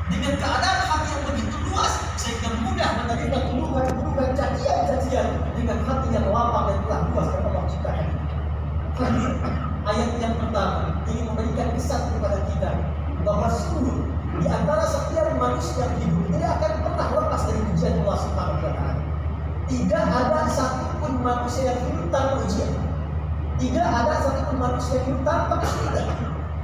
dengan keadaan hati yang begitu luas sehingga mudah menerima tuduhan-tuduhan, cacian-cacian dengan hati yang lapang dan telah luas karena Allah ciptakan. Ayat yang pertama ingin memberikan kesan kepada kita bahwa sungguh di antara setiap manusia yang hidup tidak akan pernah lepas dari ujian Allah Subhanahu wa Ta'ala. Tidak ada satupun manusia yang hidup tanpa ujian. Tidak ada satupun manusia yang hidup tanpa kesulitan.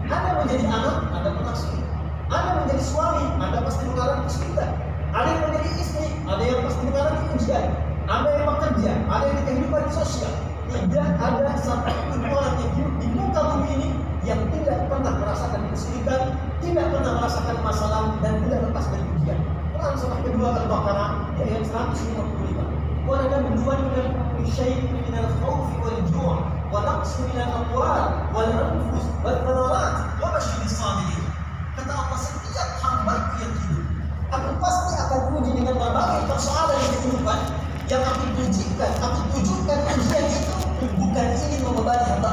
Ada menjadi anak, ada pernah sulit. Ada menjadi suami, ada pasti mengalami kesulitan. Ada yang menjadi istri, ada yang pasti mengalami ujian. Ada yang bekerja, ada yang di kehidupan sosial. Tidak ada satupun orang yang hidup di muka bumi ini yang tidak pernah merasakan kesulitan, tidak pernah merasakan masalah, dan tidak lepas dari ujian. Quran surah kedua Al-Baqarah ayat 155. Wa lanabluwannakum bisyai'in minal khawfi wal ju' wa naqsin minal amwal wal anfus wal thamarat wa basyiris sabirin. Kata Allah, setiap hamba yang hidup aku pasti akan uji dengan berbagai persoalan di kehidupan. Yang aku ujikan, aku tujukan ujian itu bukan ingin membebani hamba.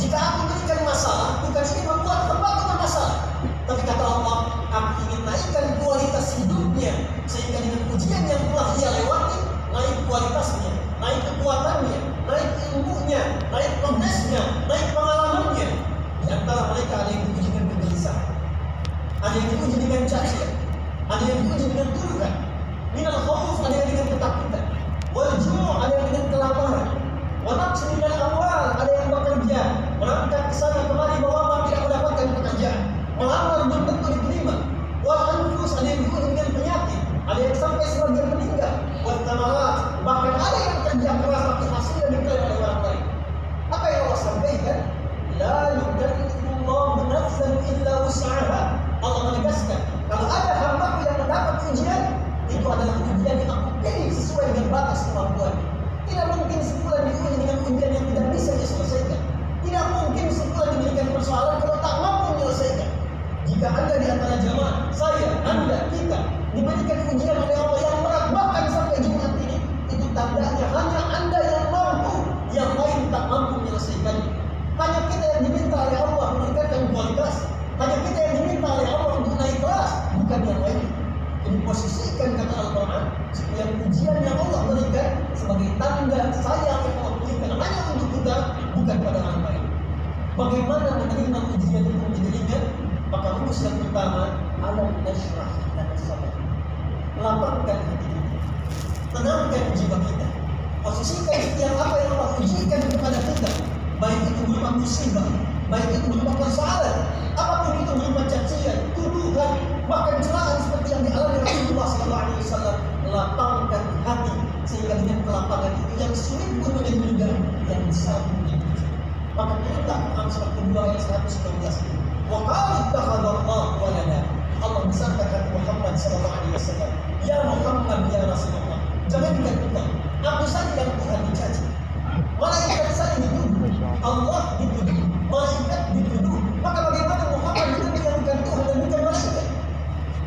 Jika aku berikan masalah, bukan ingin membuat hamba bermasalah, tapi kata Allah, aku ingin naikkan kualitas hidupnya sehingga dengan ujian yang telah ia lewati, naik kualitasnya, naik kekuatannya, naik ilmunya, naik progresnya, naik pengalamannya. Di antara mereka ada yang diuji dengan kegelisahan, ada yang diuji dengan cacian, ada yang diuji dengan tuduhan. Minal khauf, ada yang dengan ketakutan. Wal ju' ada yang dengan kelaparan. Wa naqsin minal amwal, ada yang bekerja, berangkat ke sana kemari bawa tidak mendapatkan pekerjaan. Melamar belum tentu diterima. Wal anfus, ada yang diuji dengan penyakit, ada yang sampai sebagian meninggal. Wal thamarat, bahkan ada yang kerja keras tapi hasilnya diklaim oleh orang lain. Apa yang Allah sampaikan? La yukallifullahu nafsan illa wus'aha. Allah menegaskan, kalau ada hamba yang mendapat ujian, itu adalah ujian yang aku pilih sesuai dengan batas kemampuan. Tidak mungkin sebulan diuji dengan ujian yang tidak bisa diselesaikan. Tidak mungkin sebulan diberikan persoalan kalau tak mampu menyelesaikan. Jika Anda di antara jamaah, saya, Anda, kita diberikan ujian oleh Allah yang berat bahkan sampai Jumat ini, itu tandanya hanya Anda yang mampu, yang lain tak mampu menyelesaikannya. Hanya kita yang diminta oleh Allah meningkatkan kualitas. Hanya kita yang diminta oleh Allah untuk naik kelas, bukan yang lain. Jadi posisikan kata Al-Quran setiap ujian yang Allah berikan sebagai tanda sayang yang Allah berikan hanya untuk kita, bukan pada orang lain. Bagaimana menerima ujian itu menjadikan? Maka rumus yang pertama, alam nashrah dan sabar. Lapangkan hati kita, tenangkan jiwa kita, posisikan setiap apa yang Allah ujikan kepada kita, baik itu berupa musibah, baik itu berupa persoalan, apapun itu berupa cacian, tuduhan, bahkan celaan seperti yang dialami Rasulullah SAW. Lapangkan hati sehingga dengan kelapangan itu yang sulit pun menjadi mudah, yang besar pun menjadi kecil. Maka perintah Quran surah kedua ayat 119. Wa qala ittakhadallahu walada. Allah besarkan hati Muhammad SAW. Ya Muhammad, ya Rasulullah, jangan dikatakan aku saja yang Tuhan dicaci. Malaikat saja dituduh, Allah dituduh, malaikat dituduh. Maka bagaimana Muhammad itu bukan Tuhan dan bukan malaikat?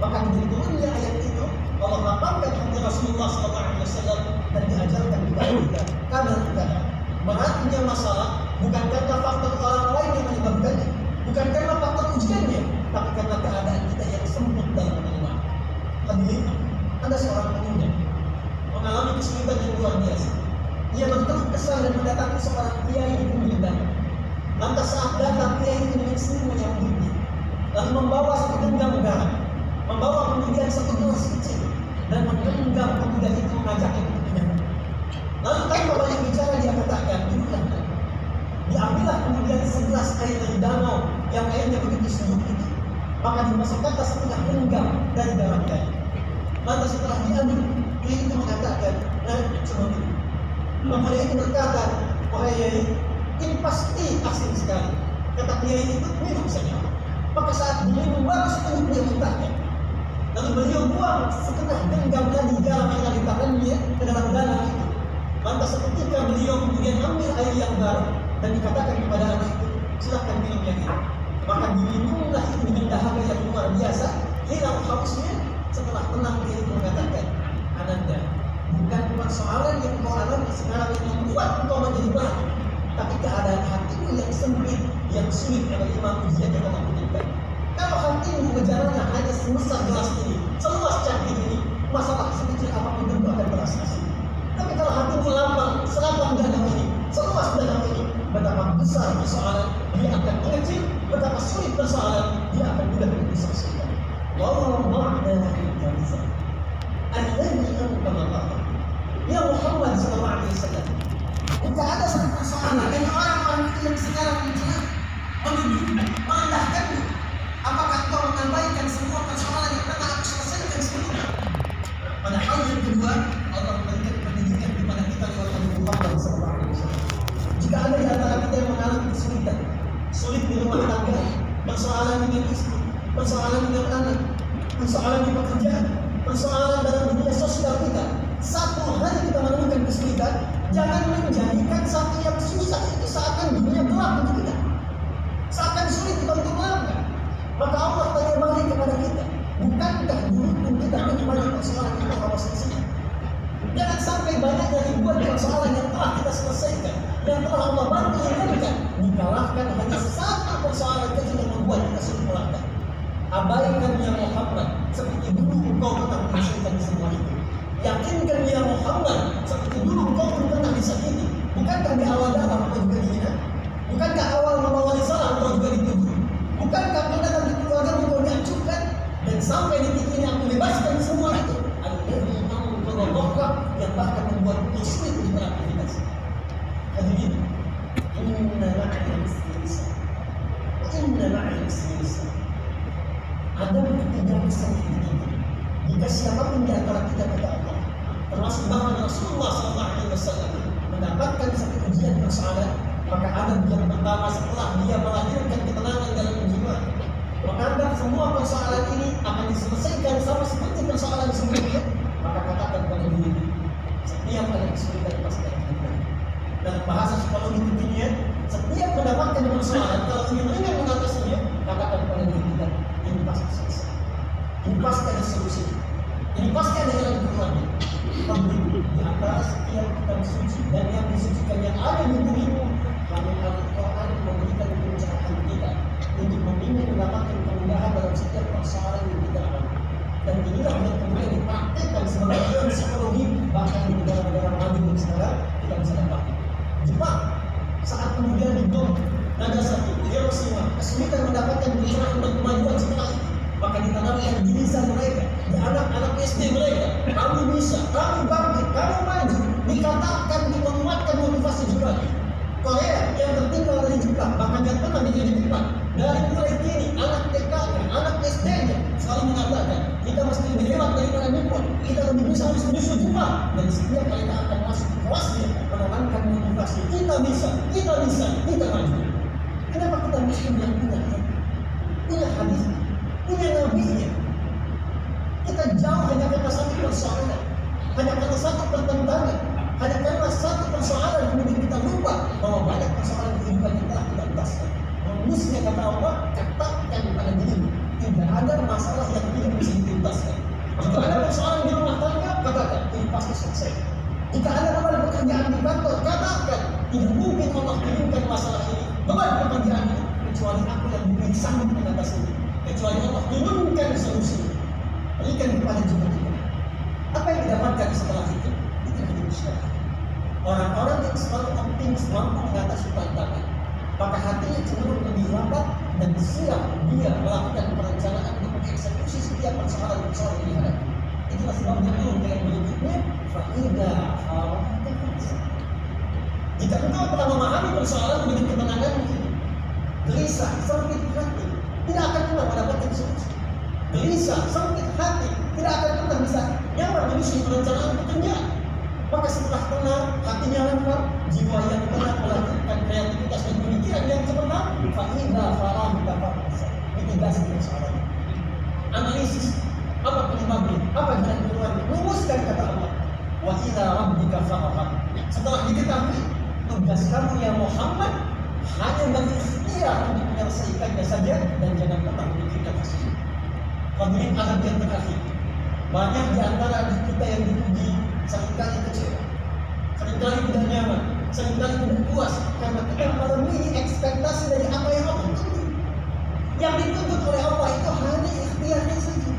Maka dengan turunnya ayat itu Allah lapangkan hati Rasulullah SAW dan diajarkan kepada kita. Karena kita beratnya masalah bukan karena faktor orang lain yang menyebabkannya, bukan karena faktor ujiannya, tapi karena keadaan kita yang sempit dalam menerima. Hadirin, Anda seorang pemuda mengalami kesulitan yang luar biasa. Ia berkeluh kesah dan mendatangi seorang kiai di pinggir danau. Lantas saat datang, kiai itu dengan senyum menyambutnya, lalu membawa satu genggam garam, membawa kemudian satu gelas kecil, dan menggenggam pemuda itu mengajaknya untuk minum. Lalu tanpa banyak bicara dia katakan, duduklah. Diambillah kemudian segelas air dari danau yang airnya begitu sejuk itu. Maka dimasukkanlah setengah genggam dari garam tadi. Lantas setelah diambil, kiai itu mengatakan, coba minum. Pemuda itu berkata, wahai Yai, ini pasti asin sekali. Kata Kiai itu, minum saja. Maka saat diminum baru setengah dia muntahnya. Lalu beliau buang setengah genggam lagi garam yang ada di tangannya ke dalam danau itu. Lantas seketika beliau kemudian ambil air yang baru dan dikatakan kepada anak itu, silahkan minum yang ini. Maka diminumlah itu dengan dahaga yang luar biasa, hilang hausnya. Setelah tenang dia itu mengatakan, Ananda, bukan persoalan yang kau alami sekarang yang membuat kau menjadi berat, tapi keadaan hatimu yang sempit, yang sulit menerima ujian yang Allah berikan. Kalau hatimu gejalanya hanya sebesar gelas ini, seluas cangkir ini, masalah sekecil apapun tentu akan terasa. Tapi kalau hatimu lapang, selapang danau ini, seluas danau ini, betapa besar persoalan dia akan mengecil, betapa sulit persoalan dia akan mudah diselesaikan. Wallahu ma'ana ya bisa. Alladhi anqadha. Ya Muhammad sallallahu alaihi wasallam. Jika ada satu persoalan dan orang-orang itu yang sekarang mencela, merendahkanmu, apakah kau mengabaikan semua persoalan yang pernah aku selesaikan sebelumnya? Padahal yang kedua, Allah memberikan pendidikan kepada kita lewat Nabi Muhammad sallallahu alaihi wasallam. Jika ada di antara kita yang mengalami kesulitan, sulit di rumah tangga, persoalan dengan istri, persoalan dengan anak, persoalan di pekerjaan, persoalan dalam dunia sosial kita, satu hari kita menemukan kesulitan, jangan menjadikan satu yang susah itu seakan dunia gelap untuk kita, seakan sulit kita untuk melangkah. Maka Allah tanya balik kepada kita, bukankah dulu pun kita menikmati persoalan yang Allah selesaikan? Jangan sampai banyaknya ribuan persoalan yang telah kita selesaikan, yang telah Allah bantu ingatkan, dikalahkan hanya satu persoalan kecil yang membuat kita sulit melangkah. Abaikan ya Muhammad, seperti dulu engkau pernah menyelesaikan semua itu. Yakinkan ya Muhammad, seperti dulu engkau pun pernah disakiti. Bukankah di awal dakwah engkau juga dihina? Bukankah awal membawa risalah engkau juga dituduh? Bukankah pernah di keluarga engkau dihancurkan? Dan sampai di titik ini aku bebaskan semua itu. Alladzi anqadha yang bahkan membuat engkau sulit untuk beraktivitas. Hadirin, inna ma'al usri yusra. Inna ma'al usri yusra. Ada ketiga pesan ini. Jika siapapun di antara kita kata Allah, termasuk bahkan Rasulullah SAW mendapatkan satu ujian persoalan, maka adab yang pertama setelah dia melahirkan ketenangan dalam jiwa, menganggap semua persoalan ini akan diselesaikan sama seperti persoalan sebelumnya, maka katakan pada diri, setiap ada kesulitan pasti akan kita. Dalam bahasa psikologi kekinian, setiap mendapatkan persoalan, kalau ingin ringan mengatasinya, katakan pada diri kita, ini pasti selesai. Ini pasti ada solusi. Ini pasti ada jalan keluarnya. Tapi di antara setiap kitab suci dan yang disucikan yang ada di bumi, kami Al-Quran memberikan pencerahan kita untuk memilih mendapatkan kemudahan dalam setiap persoalan yang kita alami. Dan inilah yang kemudian dipraktikkan sebagai psikologi bahkan di negara-negara maju yang sekarang kita bisa dapat. Jepang saat kemudian dibom Nagasaki, Hiroshima, kesulitan mendapatkan pencerahan dan kemajuan setelah itu, maka ditanamkan di lisan mereka, di anak-anak SD mereka, kamu bisa, kamu bangkit, kamu maju, dikatakan, menguatkan motivasi juga. Korea yang tertinggal dari Jepang, bahkan yang pernah menjadi Jepang, dari mulai kini, anak TK-nya, anak SD-nya, selalu mengatakan, kita mesti lebih hebat daripada Nippon, kita lebih bisa menyusul Jepang, dan setiap mereka akan masuk ke kelasnya, menanamkan motivasi, kita bisa, kita maju. Kenapa kita muslim yang punya hadis, punya nabinya? Kita jauh hanya karena satu persoalan, hanya karena satu pertentangan, hanya karena satu persoalan kemudian kita lupa bahwa banyak persoalan kehidupan yang telah kita entaskan. Manusia kata Allah, katakan pada dirimu, tidak ada masalah yang tidak bisa dituntaskan. Jika ada persoalan di rumah tangga, katakan ini pasti selesai. Jika ada beban pekerjaan di kantor, katakan tidak mungkin Allah kirimkan masalah ini, beban pekerjaan ini, kecuali aku yang diberi sanggup mengatasinya. Kecuali Allah turunkan solusi, berikan kepada jiwa kita. Apa yang didapatkan setelah itu? Itu hanya musyawarah. Orang-orang yang selalu optimis mampu mengatasi tantangan, maka hatinya cenderung lebih lapang dan siap dia melakukan perencanaan untuk mengeksekusi setiap persoalan-persoalan yang dihadapi. Itulah sebabnya Allah yang berikutnya, faida jika engkau telah memahami persoalan dengan ketenangan itu, gelisah, sempit hati, tidak akan pernah mendapatkan solusi. Gelisah, sempit hati, tidak akan pernah bisa nyaman menyusun perencanaan pekerjaan. Maka setelah tenang, hatinya lapang, jiwa yang tenang melakukan kreativitas dan pemikiran yang cemerlang, faida farah mendapatkan mitigasi persoalan. Analisis, apa penyebabnya, apa jalan keluarnya, rumuskan kata Allah. Wa ila rabbika faraham. Setelah diketahui, tugas kamu ya Muhammad hanya berikhtiar untuk menyelesaikannya saja dan jangan pernah memikirkan hasil. Hadirin azab yang terakhir, banyak di antara kita yang diuji seringkali kecewa, seringkali tidak nyaman, seringkali tidak puas karena kita melebihi ekspektasi dari apa yang Allah tuntut. Yang dituntut oleh Allah itu hanya ikhtiarnya saja.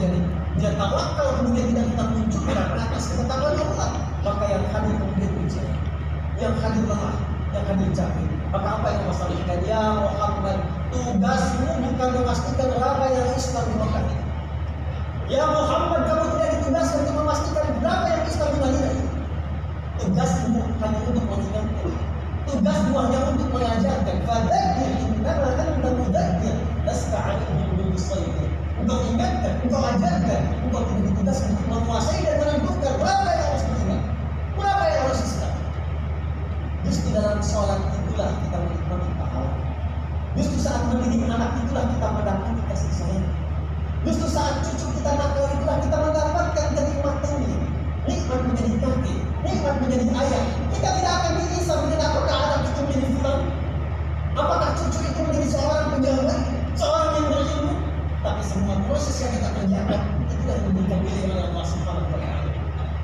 terjadi. Dia tawakal kemudian tidak kita munculkan atas ketetapan Allah, maka yang hadir kemudian ujian, yang hadir lemah, yang hadir capek. Maka apa yang Allah sampaikan? Ya Muhammad, tugasmu bukan memastikan berapa yang Islam di Mekah itu. Ya Muhammad, kamu tidak ditugaskan untuk memastikan berapa yang Islam di Madinah itu. Tugasmu hanya untuk mengingatkan. Tugasmu hanya untuk mengajarkan. Fadzakir innama anta mudzakir lasta 'alaihim bimusaytir. Engkau ingatkan, engkau ajarkan, engkau tidak ditugaskan untuk menguasai dan menentukan berapa yang harus beriman, berapa yang harus Islam. Justru dalam sholat itulah kita menikmati pahala. Justru saat mendidik anak itulah kita mendapatkan kasih sayang. Justru saat cucu kita nakal itulah kita mendapatkan kenikmatannya. Nikmat menjadi kakek, nikmat menjadi ayah. Kita tidak akan diisah dengan apakah anak itu menjadi fulan, apakah cucu itu menjadi seorang pejabat, seorang yang berilmu. Tapi semua proses yang kita kerjakan itulah yang diberikan oleh Allah Subhanahu wa Ta'ala.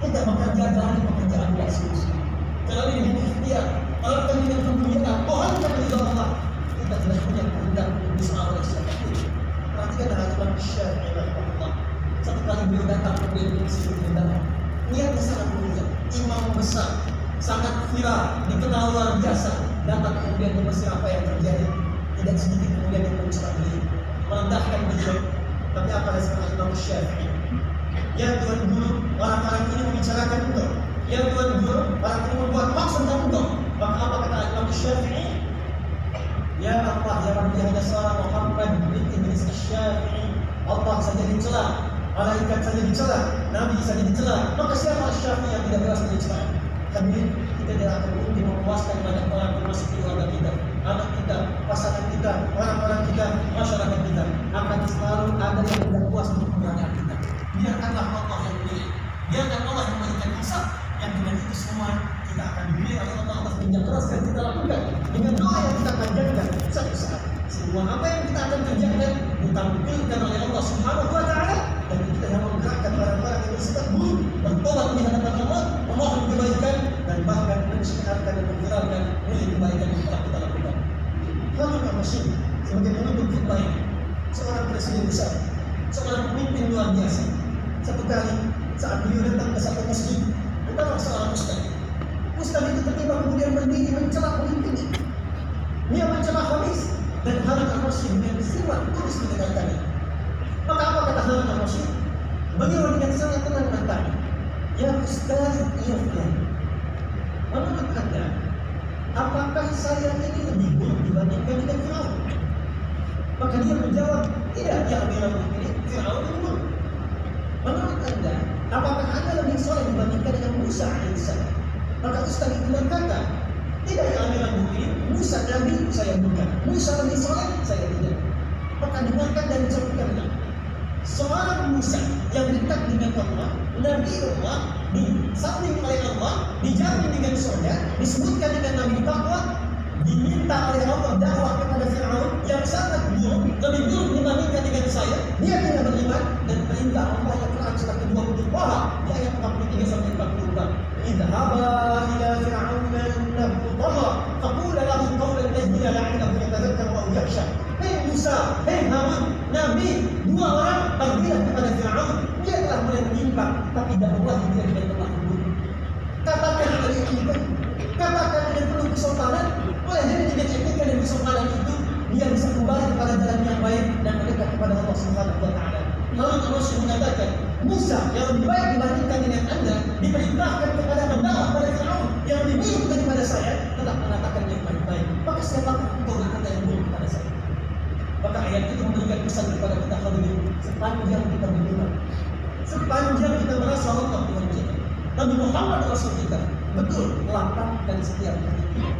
Kita bekerja dalam pekerjaan yang sungguh-sungguh. Kalau ini ikhtiar, kalau kami dengan kemuliaan, mohonkan ridha Allah. Kita tidak punya kehendak untuk bisa oleh siapapun. Perhatikan dengan Imam Syafi'i rahimahullah. Satu kali beliau datang ke beliau Mesir undangan. Niatnya sangat mulia, imam besar, sangat viral, dikenal luar biasa. Datang kemudian ke Mesir, apa yang terjadi? Tidak sedikit kemudian yang mencela beliau, merendahkan beliau. Tapi apa respon Imam Syafi'i? Ya Tuhan Guru, orang-orang ini membicarakan engkau. Ya Tuhan Guru, orang ini membuat hoax tentang engkau. Maka apa kata Imam Syafi'i? Ya Allah, ya Rabbi, hanya seorang Muhammad bin Idris Syafi'i. Allah saja dicela, malaikat saja dicela, Nabi saja dicela. Maka siapa Syafi'i yang tidak berasa dicela? Kami kita tidak akan mungkin memuaskan banyak orang termasuk keluarga kita, anak kita, pasangan kita, orang-orang kita, masyarakat kita. Akan selalu ada yang tidak puas untuk keberadaan kita. Biarkanlah Allah yang memilih, biarkan Allah yang memberikan hisab. Yang dengan itu semua kita akan dipilih oleh Allah atas kerja keras yang kita lakukan, dengan doa yang kita panjangkan satu saat. Semua apa yang kita akan kerjakan ditampilkan oleh Allah Subhanahu wa Ta'ala, dan kita yang menggerakkan orang-orang yang bersifat buruk bertobat di hadapan Allah, memohon kebaikan, dan bahkan mensiarkan dan memviralkan nilai kebaikan yang telah kita lakukan. Harun al-Rashid sebagai penutup khutbah ini, seorang presiden besar, seorang pemimpin luar biasa. Satu kali saat beliau datang ke satu masjid, datang seorang ustaz. Ustaz itu tiba-tiba kemudian berdiri mencela pemimpinnya. Dia mencela Khamis, dan Harun al-Rashid dengan simak terus mendengarkannya. Maka apa kata Harun al-Rashid? Beliau dengan sangat tenang bertanya, ya Ustaz, ya Fulan, menurut Anda, apakah saya ini lebih buruk dibandingkan dengan Fir'aun? Maka dia menjawab, tidak, ya Amirul Mukminin, Fir'aun lebih buruk. Menurut Anda, apakah Anda lebih soleh dibandingkan dengan Musa alaihissalam? Maka Ustaz itu berkata, tidak, ya Amirul Mukminin, Musa Nabi saya bukan, Musa lebih soleh saya tidak. Maka dengarkan dan ceritakanlah. Seorang Musa yang dekat dengan Allah, Nabi Allah, disambung oleh Allah, dijamin dengan surga, disebutkan dengan Nabi takwa, diminta oleh Allah dakwah kepada Fir'aun yang sangat buruk, lebih buruk dibandingkan dengan saya. Dia tidak beriman, dan perintah Allah yang Quran surah ke-20 di ayat 43 sampai 44. Idhaba ila Fir'auna innahu tagha faqula lahu qawlan layyinan la'allahu yatadhakkaru aw yakhsha. Hei Musa, hei Harun, Nabi, dua orang pergilah kepada Fir'aun. Dia telah mulai menyimpang, tapi dakwah dia tidak telah buruk. Katakan dengan etika, katakan dengan penuh kesopanan. Oleh jadi dengan etika dan kesopanan itu, dia bisa kembali kepada jalan yang baik dan mendekat kepada Allah Subhanahu wa Ta'ala. Lalu Rasul mengatakan, Musa yang lebih baik dibandingkan dengan Anda diperintahkan kepada mendakwah pada Fir'aun yang lebih buruk daripada saya telah mengatakan yang baik-baik. Maka siapakah engkau berkata yang buruk kepada saya? Maka ayat itu memberikan pesan kepada kita hadirin, sepanjang kita beriman, sepanjang kita merasa Allah Tuhan kita, Nabi Muhammad Rasul kita, betul lapangkan setiap hati kita.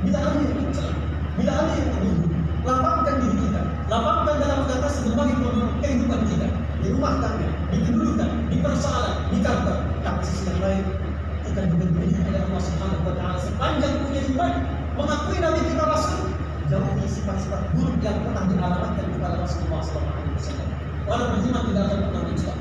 Bila ada yang mencela, bila ada yang menuduh, lapangkan diri kita, lapangkan dalam mengatasi berbagai problem kehidupan kita, di rumah tangga, di kedudukan, di persoalan, di kantor. Tapi sisi yang lain, kita juga diberi oleh Allah Subhanahu wa Ta'ala sepanjang punya iman, mengakui Nabi kita Rasul, jauhi sifat-sifat buruk yang pernah dialamatkan kepada Rasulullah SAW. Orang beriman tidak akan pernah mencela,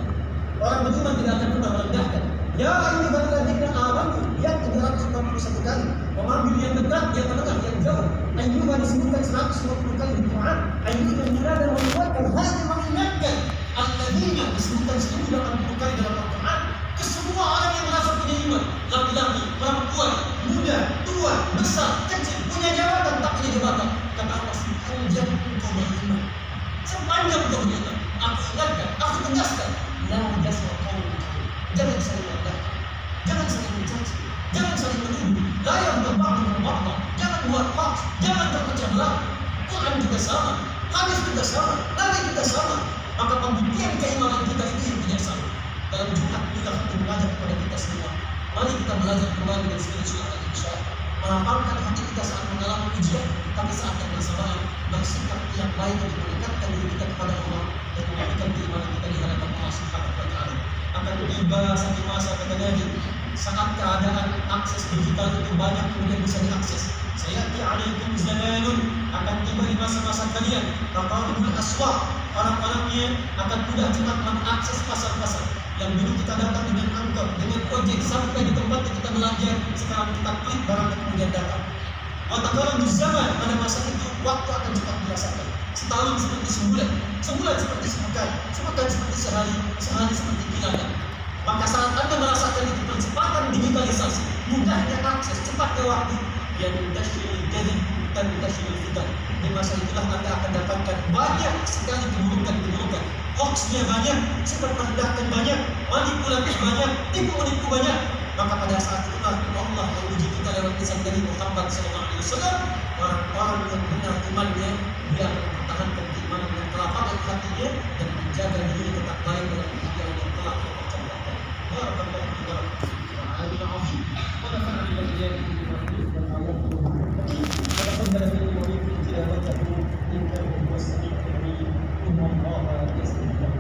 orang beriman tidak akan pernah merendahkan. Ya ayyuhalladzina amanu, yang 361 kali. Mengambil yang dekat, yang menengah, yang jauh. Ayyuhah disebutkan 150 kali di Quran. Ayyuhah mengira dan membuatkan hanya mengingatkan alladzina ingat disebutkan 1080 kali dalam Al-Quran ke semua orang yang merasa punya iman, laki-laki, perempuan, muda, tua, besar, kecil, punya jabatan, tak punya jabatan. Kata Allah, sepanjang engkau beriman, sepanjang engkau beriman, aku ingatkan, aku tegaskan, la yasma qawmun, jangan saling merendahkan, jangan saling mencaci, jangan saling menuduh, la yaghdab ba'dukum, jangan buat hoax, jangan terpecah belah. Quran juga sama, hadis juga sama, nabi juga sama. Maka pembuktian keimanan kita itu yang tidak sama. Dalam Jumat kita akan belajar kepada kita semua. Mari kita belajar kembali dari segala surat Al-Isya, melapangkan hati kita saat mengalami ujian, tapi saat yang bersabar bersikap yang baik untuk mendekatkan diri kita kepada Allah dan memberikan keimanan kita di hadapan Allah Subhanahu wa Ta'ala. Akan tiba satu masa kata Nabi, saat keadaan akses digital itu banyak kemudian bisa diakses. Sayati alaikum zamanun, akan tiba di masa-masa kalian taqarrubul aswaq, orang-orangnya akan mudah cepat mengakses pasar-pasar. Yang dulu kita datang dengan angkot, dengan ojek sampai di tempat yang kita belanja, sekarang kita klik barangnya kemudian datang. Wataqarrubuz zaman, pada masa itu waktu akan cepat dirasakan. Setahun seperti sebulan, sebulan seperti sepekan, sepekan seperti sehari, sehari seperti kilatan. Maka saat Anda merasakan itu percepatan digitalisasi, mudahnya akses, cepatnya waktu, yang tasyril jadid dan tasyril fitan. Di masa itulah Anda akan dapatkan banyak sekali keburukan-keburukan. Hoaxnya banyak, sifat merendahkan banyak, manipulatif banyak, tipu-menipu banyak. Maka pada saat itulah Allah menguji kita lewat kisah Nabi Muhammad SAW. Orang-orang yang benar imannya, dia akan mempertahankan keimanan dengan kelapangan hatinya dan menjaga diri tetap baik dalam ujian yang telah Allah ciptakan. Barakallahu fiikum wa rahmatullahi wa barakatuh. ولقد بلغ منكم تلاوته انه هو السميع العليم ان الله يسمع له.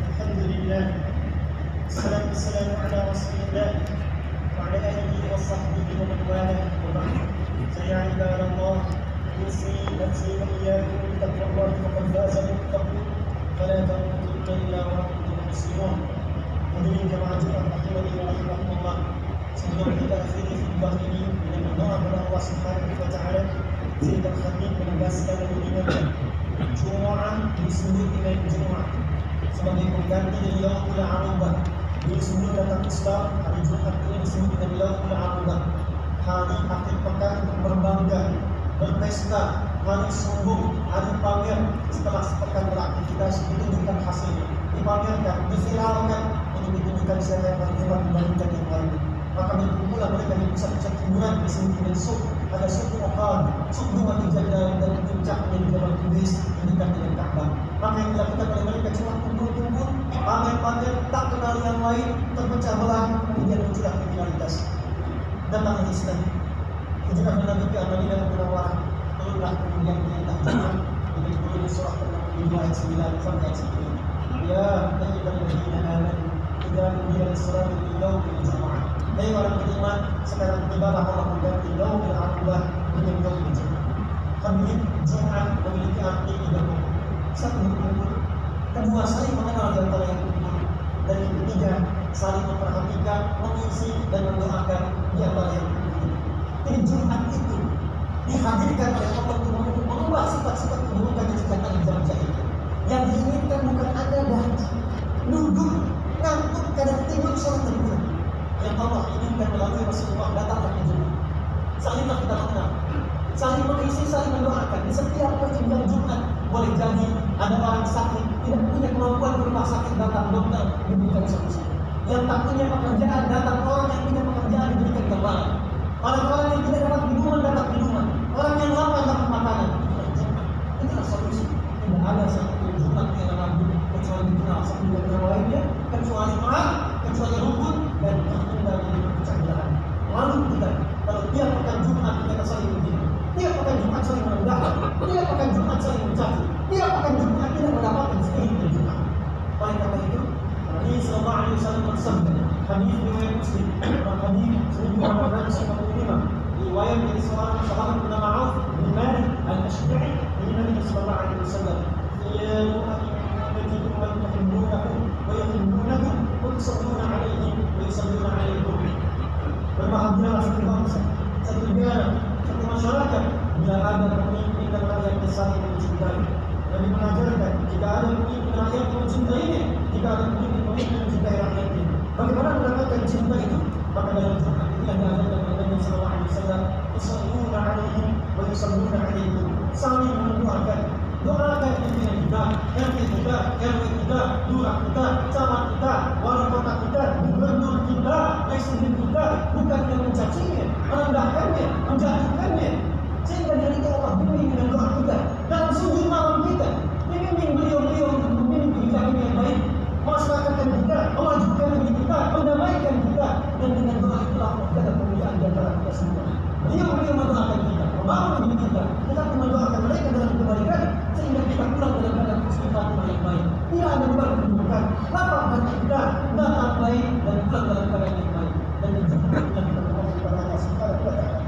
الحمد لله والصلاة والسلام على رسول الله وعلى آله وصحبه ومن والاه وبعد. فيا عباد الله أوصي نفسي وإياكم بتقوى الله فقد فاز المتقون فلا تموتن إلا وأنتم مسلمون. Hadirin jemaah Jumat rahimani wa rahimakumullah. Sebelum kita akhiri khutbah ini dengan berdoa kepada Allah Subhanahu wa Ta'ala, saya terkhatib menegaskan dan mengingatkan Jumat disebut dengan Jumat sebagai pengganti dari Yaumul Arafah. Disebut datang Islam, hari Jumat ini disebut dengan Yaumul Arafah, hari akhir pekan untuk berbangga, berpesta, hari sombong, hari pamer. Setelah sepekan beraktivitas ditunjukkan hasilnya, dipamerkan, diviralkan untuk ditunjukkan siapa yang paling hebat dibandingkan yang lain. Maka berkumpullah mereka di pusat-pusat hiburan disebut dengan suk. Ada suku Okan, suku Dua Tiga dan puncaknya di Jabal Qudus yang dekat dengan Ka'bah. Maka yang dilakukan oleh mereka cuma kumpul-kumpul, pamer-pamer, tak kenal yang lain, terpecah belah, kemudian muncullah kriminalitas. Datang Islam, hijrah Nabi ke Madinah Munawwarah, turunlah kemudian perintah Jumat dengan turun surah ke-62 ayat 9 sampai ayat 10. Ya ayyuhalladzina amanu idza nudiya lis-salati min yaumil jumu'ah. Hai orang beriman, sekarang tibalah Allah mengganti yaumil arafah dengan yaumil jumu'ah. Kami Jumat memiliki arti tiga. Satu, berkumpul. Kedua, saling mengenal di antara yang kumpul. Dan yang ketiga, saling memperhatikan, mengisi dan mendoakan di antara yang kumpul. Jadi Jumat itu dihadirkan oleh Allah untuk mengubah sifat-sifat keburukan yang dikatakan di zaman jahiliyah. Yang diinginkan bukan Anda datang, duduk, ngantuk, kadang tidur sholat terbuka. Yang Allah inginkan melalui Rasulullah datanglah ke Jumat. Salinglah kita mengenal, saling mengisi, saling mendoakan. Di setiap pertemuan Jumat boleh jadi ada orang sakit, tidak punya kemampuan ke rumah sakit, datang dokter diberikan solusi. Yang tak punya pekerjaan, datang orang yang punya pekerjaan diberikan gambaran. Orang-orang yang tidak dapat minuman dapat minuman. Orang yang lapar dapat makanan. Itulah solusi. Tidak ada satu Jumat yang ragu kecuali dikenal satu yang lainnya, kecuali perang, kecuali rukun dan tertunda dari perpecahan. Lalu kita, kalau dia pekan Jumat kita saling menghina, dia pekan Jumat saling merendahkan, dia pekan Jumat saling mencaci, dia pekan Jumat tidak mendapatkan spirit dari Jumat. Oleh karena itu, Nabi Sallallahu Alaihi Wasallam bersabda, hadis riwayat mencintai. Nabi mengajarkan jika ada pemimpin rakyat yang mencintainya, jika ada pemimpin yang mencintai rakyatnya. Bagaimana mendapatkan cinta itu? Maka dalam Quran ini yang diajarkan oleh Nabi sallallahu alaihi wasallam, "Yusalluna 'alaihim wa yusalluna 'alaikum." Saling mendoakan. Doakan pimpinan kita, RT kita, RW kita, lurah kita, camat kita, wali kota kita, gubernur kita, presiden kita, bukan yang mencacinya, merendahkannya, menjatuhkannya. Sehingga dari itu Allah bimbing dengan doa kita dalam sujud malam kita, bimbing beliau-beliau untuk memimpin kebijakan yang baik, masyarakat kita, memajukan negeri kita, mendamaikan kita, dan dengan doa itulah Allah ada kemuliaan di antara kita semua. Beliau mendoakan kita, membangun negeri kita, tetapi mendoakan mereka dalam kebaikan, sehingga kita pulang dalam keadaan kesulitan yang baik. Tidak ada beban keburukan, lapang hati kita, datang baik dan pulang dalam keadaan yang baik. Dan menunjukkan kita berdoa kepada Allah Subhanahu wa Ta'ala.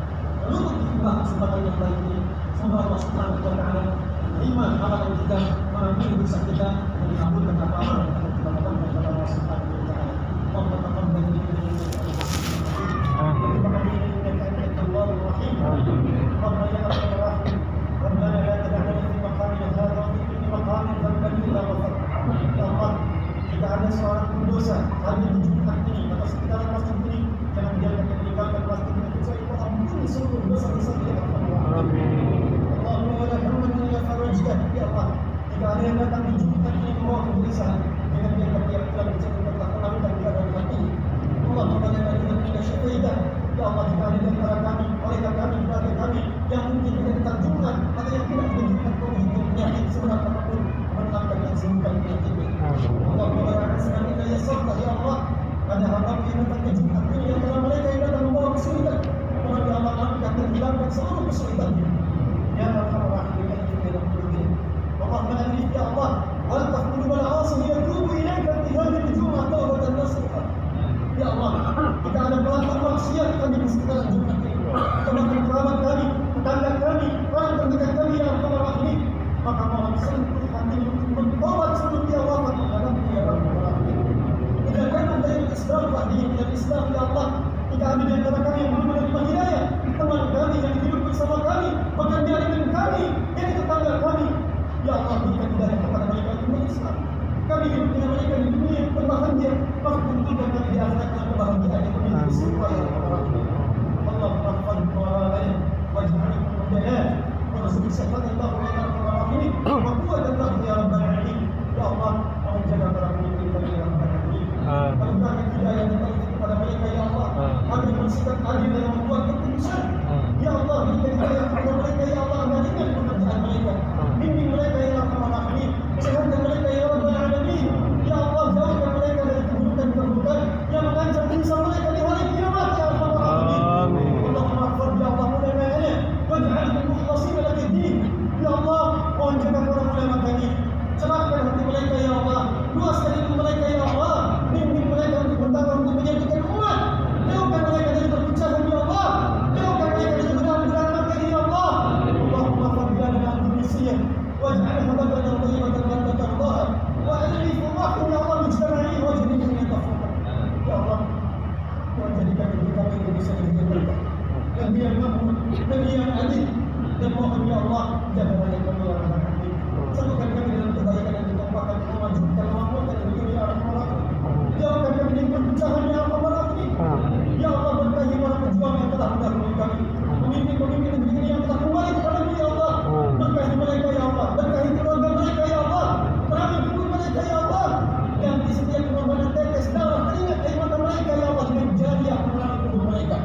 Menutup khidmat kesempatan yang baik ini, semoga Allah Subhanahu wa Ta'ala menerima amalan kita, mengampuni dosa kita, dan mengabulkan apa-apa yang akan kita lakukan kepada Allah Subhanahu wa Ta'ala. Allah taqabbal minna ربنا يا ارحم الراحمين ربنا لا تدعنا في مقامنا هذا وفي كل مقام ذنبا الا غفرته يا الله jika ada seorang pendosa kami tunjukkan ini atau sekitaran masjid ini jangan biarkan kita meninggalkan masjid ini kecuali kau ampuni seluruh dosa-dosa kita. Allahumma wa la hamdan illa farajta ya Allah jika ada yang datang tunjukkan ini membawa kegelisahan jangan biarkan dia pulang menjadi ketakutan dan keadaan mati. Allahumma la ilaha illa anta ya Allah jika ada di antara kami, oleh kami, keluarga kami yang mungkin tidak diterjunkan atau yang tidak diterjunkan ke penyakit seberat apapun menangkan dan sembuhkan penyakit ini. Allahumma barakallahu lana ya sabta ya Allah ada hamba yang terkejutkan ini yang dalam mereka yang datang membawa kesulitan. Mohon ya Allah kami akan hilangkan seluruh kesulitan. Ya Arhamar Rahimin ya Rabbul Allahumma alif ya Allah wal taqul wal asim yatubu ilaika fi hadhihi al-jum'ah tawbatan nasuha. Ya Allah, jika ada pelaku maksiat kami di sekitaran Jumat ini, teman kerabat kami, tetangga kami, orang terdekat kami yang Arhamar Rahimin, maka mohon sentuh hati untuk bertobat sebelum dia wafat menghadap dia Arhamar Rahimin. Jika kami dari Islam, dari Islam ya Allah, jika ada di antara kami yang belum menerima hidayah, teman kami yang hidup bersama kami, bekerja dengan kami, jadi tetangga kami, ya Allah berikan hidayah kepada mereka di Islam. Kami hidup dengan mereka di dunia yang berbahagia, maka tentukan kami di akhirat yang berbahagia yang memiliki semua yang berbahagia. Allah rahmat wa'alaihi waj'alih mujadah wa rasul sallallahu alaihi wa sallam wa quwwatan ya rabbal alamin. Ya Allah, mohon jaga para pemimpin kami ya rabbal alamin. Berikan hidayah dan taufik kepada mereka ya Allah, agar bersikap adil dalam membuat keputusan. Ya Allah, berikan hidayah kepada mereka ya Allah, agar ringan pekerjaan mereka. Bimbing mereka ya Arhamar Rahimin, sehatkan mereka ya rabbal alamin. Ya Allah, jauhkan mereka dari keburukan-keburukan yang mengancam nyawa mereka di hari kiamat ya Arhamar Rahimin. Allahumma ighfir ya Allah ulama'ana waj'alhum mukhlasin lak ad-din. Ya Allah, mohon jaga para ulama kami, cerahkan hati mereka ya Allah, luaskan ilmu mereka ya Allah, bimbing mereka untuk bertakwa untuk menyatukan umat, jauhkan mereka dari perpecahan ya Allah, jauhkan mereka dari godaan-godaan maka ya Allah. Allahumma ighfir lana Indonesia waj'alha baladan thayyibatan wa tardaha wa alif rahim ya Allah mujtama'i wa jadikan min tafaqquh. Ya Allah, mohon jadikan kami Indonesia menjadi berkah, negeri yang makmur, negeri yang adil, dan mohon ya Allah jaga rakyat kami ya Rabbal Alamin. Satukan kami dalam kebaikan dan ketakwaan, memajukan, memamurkan negeri ya Arhamar Rahimin. Jauhkan kami dari perpecahan ya Arhamar Rahimin. Ya Allah, berkahi para pejuang yang telah mendahului kami, pemimpin-pemimpin negeri ini yang telah kembali kepadamu ya Allah. Berkahi mereka ya Allah, berkahi keluarga mereka ya Allah, terangi kubur mereka ya Allah, yang di setiap pengorbanan tetes darah keringat air mata mereka ya Allah dengan jariah menerangi kubur mereka.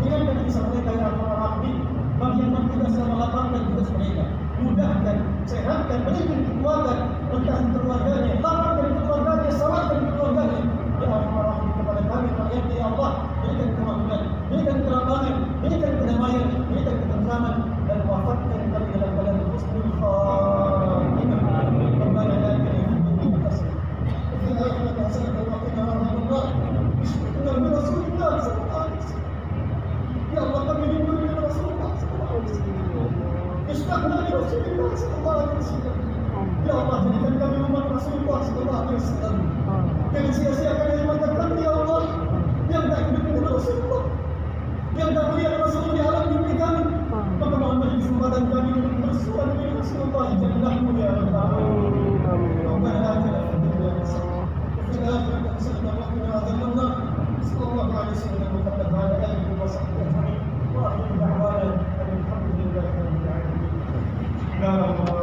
Ringankan kisah mereka ya Arhamar Rahimin. Bagi yang bertugas selama lapangkan tugas mereka, mudahkan, sehatkan, berikan kekuatan, berkahi keluarganya, lapangkan keluarganya, selamatkan keluarganya. Ya Arhamar Rahimin, kepada kami rakyatnya ya Allah, berikan kemakmuran, berikan kelapangan, berikan kedamaian, berikan ketentraman, dan wafatkan kami dalam keadaan husnul khatimah. Rabbana la ilaha illa anta astaghfiruka wa atubu ilaik. Wa qina adzabannar. Bismillahir Rasulillah sallallahu alaihi wasallam. Ya Allah, kami rindu dengan Rasulullah sallallahu alaihi wasallam. Ishtaqna li Rasulillah sallallahu alaihi wasallam. Ya Allah, jadikan kami umat Rasulullah sallallahu alaihi wasallam. Jangan sia-siakan dari mata kami ya Allah yang tak hidup dengan Rasulullah, yang tak melihat Rasulullah di alam mimpi kami. Maka mohon beri kesempatan kami untuk bersuara dengan Rasulullah. No, no, no.